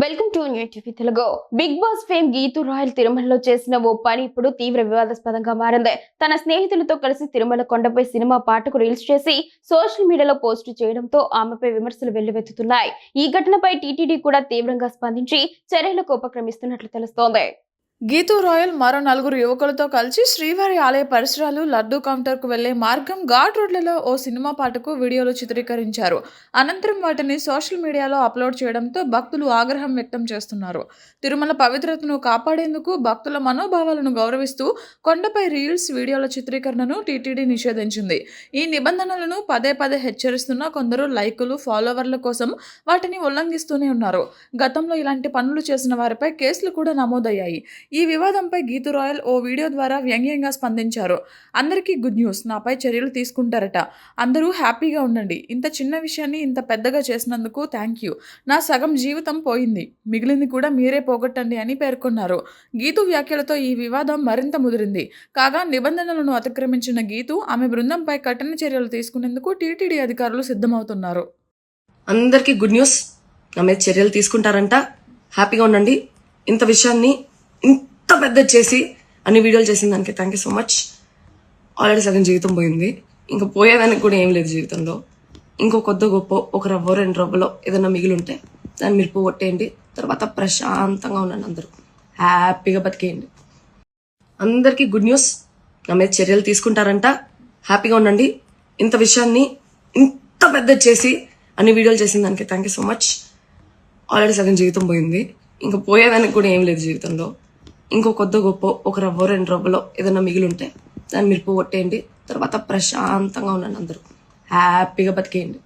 Welcome to new TV Telugu. Bigg Boss fame Geethu Royal తిరుమలలో చేసిన ఓ పని ఇప్పుడు తీవ్ర వివాదాస్పదంగా మారింది. తన స్నేహితులతో కలిసి తిరుమల కొండపై సినిమా పాటకు రీల్స్ చేసి సోషల్ మీడియాలో పోస్టు చేయడంతో ఆమెపై విమర్శలు వెల్లువెత్తుతున్నాయి. ఈ ఘటనపై టీటీడీ కూడా తీవ్రంగా స్పందించి చర్యలకు ఉపక్రమిస్తున్నట్లు తెలుస్తోంది. గీతూ రాయల్ మరో నలుగురు యువకులతో కలిసి శ్రీవారి ఆలయ పరిసరాలు లడ్డూ కౌంటర్కు వెళ్లే మార్గం ఘాట్ రోడ్లలో ఓ సినిమా పాటకు వీడియోలు చిత్రీకరించారు. అనంతరం వాటిని సోషల్ మీడియాలో అప్లోడ్ చేయడంతో భక్తులు ఆగ్రహం వ్యక్తం చేస్తున్నారు. తిరుమల పవిత్రతను కాపాడేందుకు భక్తుల మనోభావాలను గౌరవిస్తూ కొండపై రీల్స్, వీడియోల చిత్రీకరణను టీటీడీ నిషేధించింది. ఈ నిబంధనలను పదే పదే హెచ్చరిస్తున్న కొందరు లైకులు, ఫాలోవర్ల కోసం వాటిని ఉల్లంఘిస్తూనే ఉన్నారు. గతంలో ఇలాంటి పనులు చేసిన వారిపై కేసులు కూడా నమోదయ్యాయి. ఈ వివాదంపై గీతూ రాయల్ ఓ వీడియో ద్వారా వ్యంగ్యంగా స్పందించారు. అందరికీ గుడ్ న్యూస్, నాపై చర్యలు తీసుకుంటారట. అందరూ హ్యాపీగా ఉండండి. ఇంత చిన్న విషయాన్ని ఇంత పెద్దగా చేసినందుకు థ్యాంక్ యూ. నా సగం జీవితం పోయింది, మిగిలింది కూడా మీరే పోగొట్టండి అని పేర్కొన్నారు. గీతూ వ్యాఖ్యలతో ఈ వివాదం మరింత ముదిరింది. కాగా నిబంధనలను అతిక్రమించిన గీతూ, ఆమె బృందంపై కఠిన చర్యలు తీసుకునేందుకు టీటీడీ అధికారులు సిద్ధమవుతున్నారు. అందరికీ గుడ్ న్యూస్, నా మీద చర్యలు తీసుకుంటారంట. హ్యాపీగా ఉండండి. ఇంత విషయాన్ని ఇంత పెద్ద చేసి అన్ని వీడియోలు చేసిన దానికి thank you so much. Already సగం జీవితం పోయింది, ఇంకా పోయేదానికి కూడా ఏం లేదు జీవితంలో. ఇంకో కొద్ది గొప్ప ఒక రవ్వ 2 రవ్వలో ఏదైనా మిగిలి ఉంటే దాన్ని మీరు పోగొట్టేయండి. తర్వాత ప్రశాంతంగా ఉండండి, అందరూ హ్యాపీగా బతికేయండి. అందరికీ గుడ్ న్యూస్, నా మీద చర్యలు తీసుకుంటారంట. హ్యాపీగా ఉండండి. ఇంత విషయాన్ని ఇంత పెద్ద చేసి అన్ని వీడియోలు చేసిన దానికి thank you so much. Already సగం జీవితం పోయింది, ఇంకా పోయేదానికి కూడా ఏం లేదు జీవితంలో. ఇంకో కొద్ది గొప్ప ఒక రవ్వ 2 రవ్వలో ఏదైనా మిగిలి ఉంటే దాన్ని మీరు పోగొట్టేయండి. తర్వాత ప్రశాంతంగా ఉండండి, అందరూ హ్యాపీగా బతికేయండి.